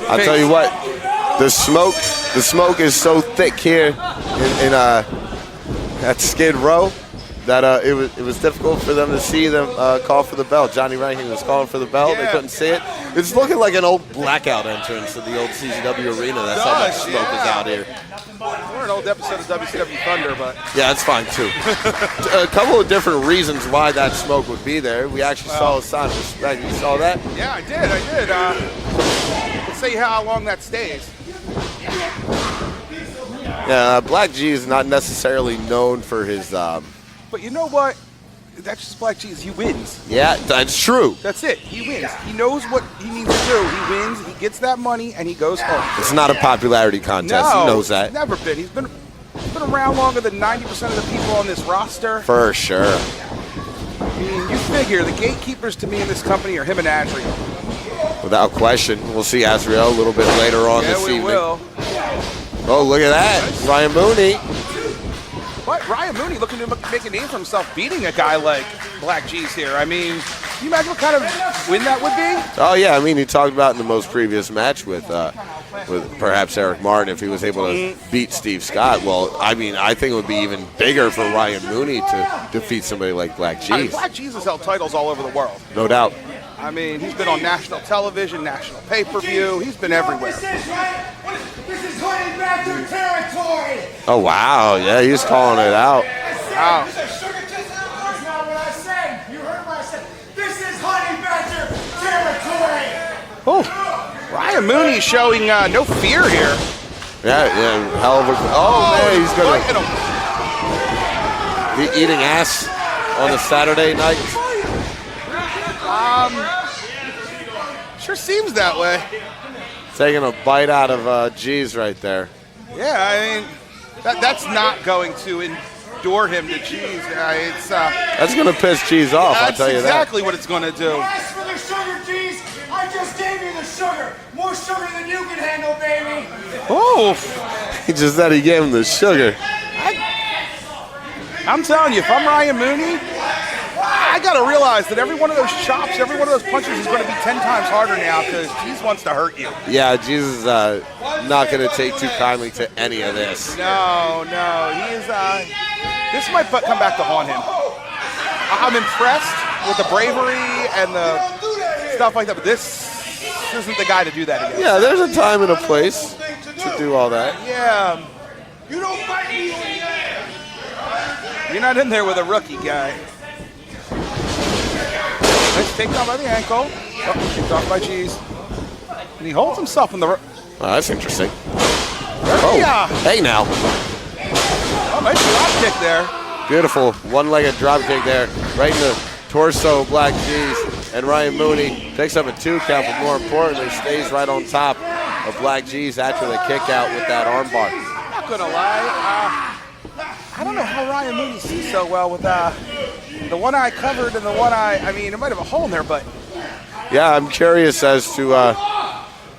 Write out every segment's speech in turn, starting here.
I'll tell you what, the smoke is so thick here at Skid Row that it was difficult for them to see them call for the bell. Johnny Rankin was calling for the bell. Yeah. They couldn't see it. It's looking like an old blackout entrance to the old CZW arena. That's how much smoke is out here. We're an old episode of WCW Thunder, but... Yeah, that's fine, too. A couple of different reasons why that smoke would be there. We actually saw a sign of respect. You saw that? Yeah, I did. Let's see how long that stays. Yeah, Black G is not necessarily known for his... But you know what? That's just Black G. He wins. Yeah, that's true. That's it. He wins. He knows what he needs to do. He wins. He gets that money, and he goes home. It's not a popularity contest. No, he knows that. He's never been. He's been around longer than 90% of the people on this roster. For sure. I mean, you figure the gatekeepers to me in this company are him and Azriel. Without question. We'll see Azriel a little bit later on this evening. Yeah, we will. Oh, look at that. Ryan Mooney. But Ryan Mooney looking to make a name for himself, beating a guy like Black G's here. I mean, can you imagine what kind of win that would be? Oh, yeah. I mean, he talked about in the most previous match with perhaps Eric Martin if he was able to beat Steve Scott. Well, I mean, I think it would be even bigger for Ryan Mooney to defeat somebody like Black G. I mean, Black G's has held titles all over the world. No doubt. I mean, he's been on national television, national pay-per-view. He's been everywhere. This is Honey Badger territory. Oh, wow. Yeah, he's calling it out. Wow. That's not what I said. You heard what I said. This is Honey Badger territory. Oh, Ryan Mooney showing no fear here. Yeah, hell of a... Oh, man, he's going to be eating ass on a Saturday night. Sure seems that way. Taking a bite out of G's right there. Yeah, I mean, that's not going to endure him to G's. That's going to piss G's off, I'll tell you that. That's exactly what it's going to do. Ask for the sugar, G's. I just gave you the sugar. More sugar than you can handle, baby. Oh. He just said he gave him the sugar. I'm telling you, if I'm Ryan Mooney, I got to realize that every one of those chops, every one of those punches is going to be 10 times harder now because G's wants to hurt you. Yeah, Jesus is not going to take too kindly to any of this. No. He is. This might come back to haunt him. I'm impressed with the bravery and the stuff like that, but this isn't the guy to do that again. Yeah, there's a time and a place to do all that. Yeah. You don't fight me. You're not in there with a rookie guy. Nice takedown by the ankle. Oh, kicked off by G's. And he holds himself in the... Oh, that's interesting. Yeah. Hey now. Oh, nice drop kick there. Beautiful one-legged drop kick there. Right in the torso of Black G's. And Ryan Mooney picks up a 2 count, but more importantly, stays right on top of Black G's after the kick out with that armbar. I'm not going to lie. I don't know how Ryan Mooney sees so well with the one eye covered and the one eye. I mean, it might have a hole in there, but... Yeah, I'm curious as to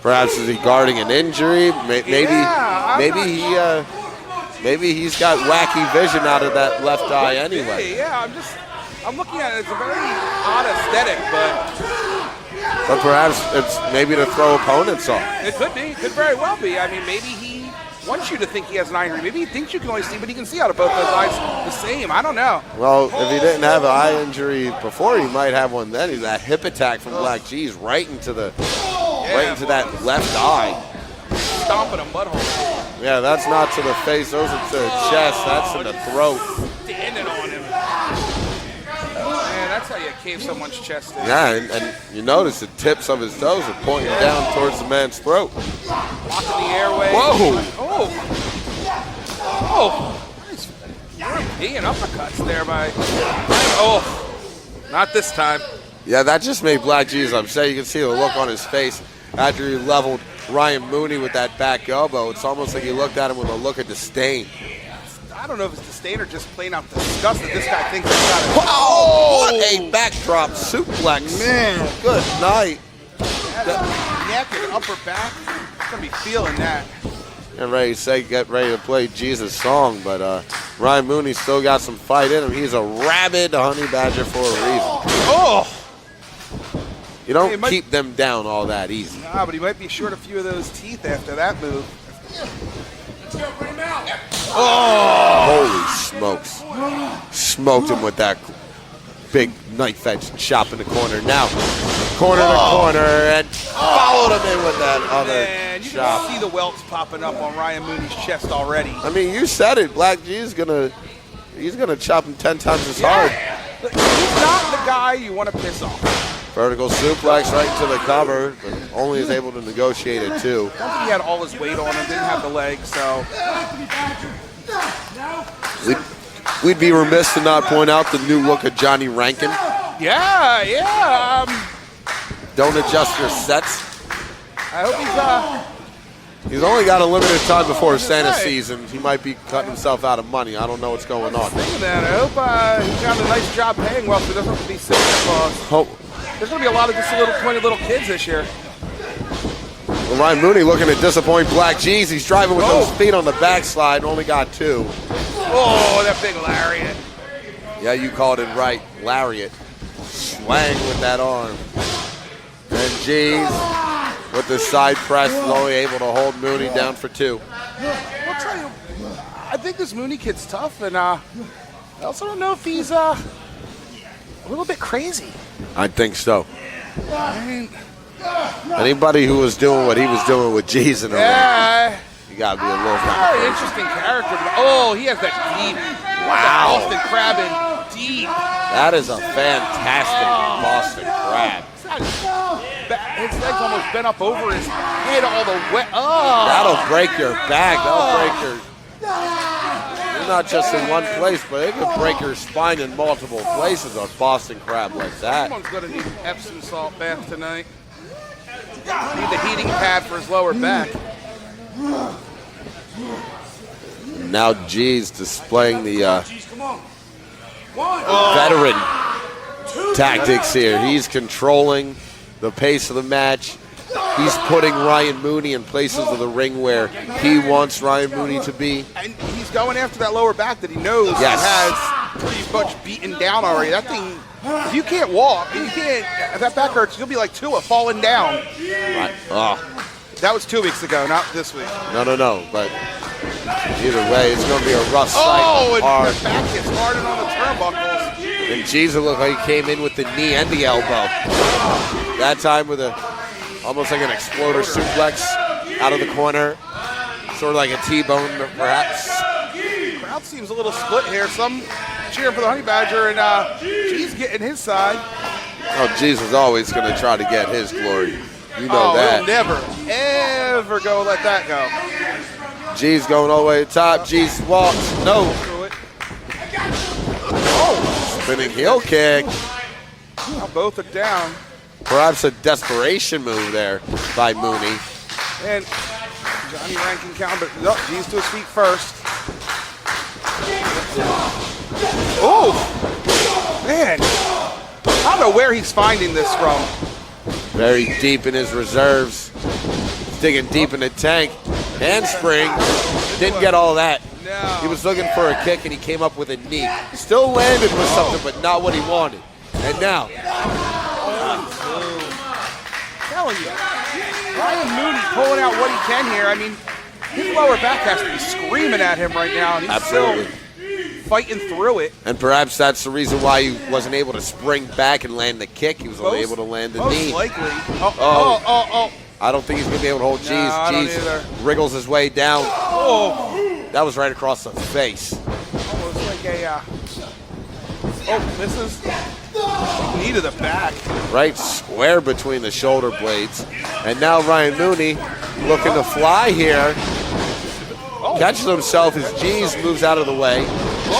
perhaps is he guarding an injury? Maybe he's got wacky vision out of that left eye anyway. Yeah, I'm looking at it. It's a very odd aesthetic, but perhaps it's maybe to throw opponents off. It could be. It could very well be. I mean, maybe he wants you to think he has an eye injury. Maybe he thinks you can only see, but he can see out of both those eyes the same. I don't know. Well, if he didn't have an eye injury before, he might have one then. He's that hip attack from Black G's right into that left eye. Stomping a butthole. Yeah, that's not to the face. Those are to the chest. That's in the throat. Standing on him. Man, that's how you cave someone's chest in. Yeah, and you notice the tips of his toes are pointing down towards the man's throat. Blocking the airway. Whoa! Oh! Nice European uppercuts there by... Oh! Not this time. Yeah, that just made Black G's upset. You can see the look on his face after he leveled Ryan Mooney with that back elbow. It's almost like he looked at him with a look of disdain. I don't know if it's disdain or just plain out disgust that this guy thinks he's got it. Oh! What a backdrop suplex. Man. Good night. That neck and upper back, he's going to be feeling that. And get ready to play Jesus' song, but Ryan Mooney still got some fight in him. He's a rabid honey badger for a reason. Oh! You don't keep them down all that easy. Nah, but he might be short a few of those teeth after that move. Let's go, bring him out. Holy smokes. Smoked him with that big knife edge chop in the corner. Now, corner to corner, and followed him in with that other Man, you chop. can see the welts popping up on Ryan Mooney's chest already. I mean, you said it. Black G is he's gonna chop him 10 times as hard. He's not the guy you want to piss off. Vertical suplex right into the cover, but only is able to negotiate it too. I don't think he had all his weight on him, didn't have the legs, so. We'd be remiss to not point out the new look of Johnny Rankin. Yeah. Don't adjust your sets. I hope He's only got a limited time before Santa season. He might be cutting himself out of money. I don't know what's going on. Thinking that. I hope he's got a nice job paying well so he doesn't have to be Santa Claus. There's going to be a lot of disappointed little kids this year. Well, Ryan Mooney looking to disappoint Black G's. He's driving with those feet on the backslide and only got 2. Oh, that big lariat. Yeah, you called it right. Lariat. Swang with that arm. And G's with the side press is only able to hold Mooney down for 2. I'll tell you, I think this Mooney kid's tough, and I also don't know if he's a little bit crazy. I think so. I mean, anybody who was doing what he was doing with G's in the ring, you gotta be a little very interesting character. Oh, he has that deep. Wow. Boston crabbing deep. That is a fantastic Boston crab. His legs almost bent up over his head all the way. Oh. That'll break your back. That'll break your. You're not just in one place, but it could break your spine in multiple places. A Boston crab like that. Someone's gonna need an Epsom salt bath tonight. Need the heating pad for his lower back. Now G's displaying the veteran tactics here. He's controlling the pace of the match. He's putting Ryan Mooney in places of the ring where he wants Ryan Mooney to be. And he's going after that lower back that he knows he has pretty much beaten down already. That thing, if you can't walk, if that back hurts, you'll be like Tua falling down. Right. Oh. That was 2 weeks ago, not this week. No. But either way, it's going to be a rough sight. Oh, and the back gets hard on the turnbuckles. And Jesus looked like he came in with the knee and the elbow. That time with almost like an exploder suplex out of the corner. Sort of like a T-bone, perhaps. The crowd seems a little split here. Some cheering for the Honey Badger, and G's getting his side. Oh, Jesus is always going to try to get his glory. You know that. He'll never, ever let that go. G's going all the way to the top. G's walks. No. Oh, spinning heel kick. Now both are down. Perhaps a desperation move there by Mooney. And Johnny Rankin counter. No, G's to his feet first. Oh, man. I don't know where he's finding this from. Very deep in his reserves. Digging deep in the tank. Handspring. Didn't get all that. No. He was looking for a kick and he came up with a knee. Still landed with something, but not what he wanted. And now. Telling you, Ryan Mooney pulling out what he can here. I mean, his lower back has to be screaming at him right now. And he's Absolutely. Still fighting through it. And perhaps that's the reason why he wasn't able to spring back and land the kick. He was only able to land the knee. Most likely. I don't think he's going to be able to hold G's. I don't G's either. wriggles his way down. Oh. That was right across the face. Almost like a, misses. Knee to the back. Right square between the shoulder blades. And now Ryan Mooney looking to fly here. Catches himself as G's moves out of the way.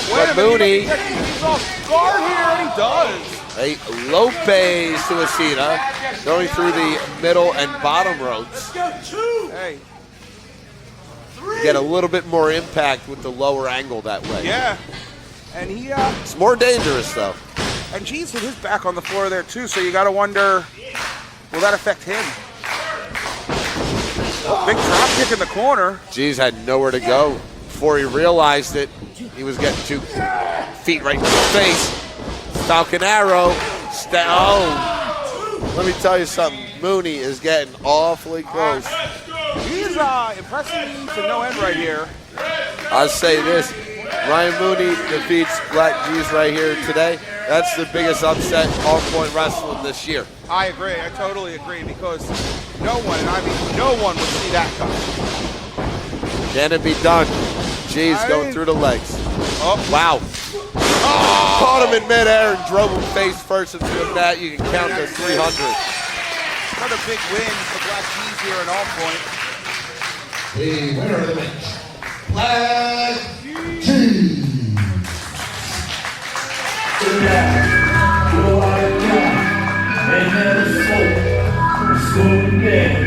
But Mooney, He's off guard here, and he does. a Lopez suicida going through the middle and bottom ropes. Hey. Get a little bit more impact with the lower angle that way. Yeah. And he, It's more dangerous though. and G's hit his back on the floor there too, so you got to wonder, will that affect him? Oh, big drop kick in the corner. G's had nowhere to go. Before he realized it, he was getting 2 feet right in the face. Falcon Arrow. Let me tell you something. Mooney is getting awfully close. He's impressing me to no end right here. I'll say this. Ryan Mooney defeats Black G's right here today. That's the biggest upset in All Point Wrestling this year. I agree. I totally agree because no one, and I mean no one would see that coming. Can it be done? G's going through the legs. Oh. Wow. Oh. Caught him in midair and drove him face first into the mat. You can count to 300. Another big win for Black G's here in All Point. The winner of the match, Black G. And then the soul,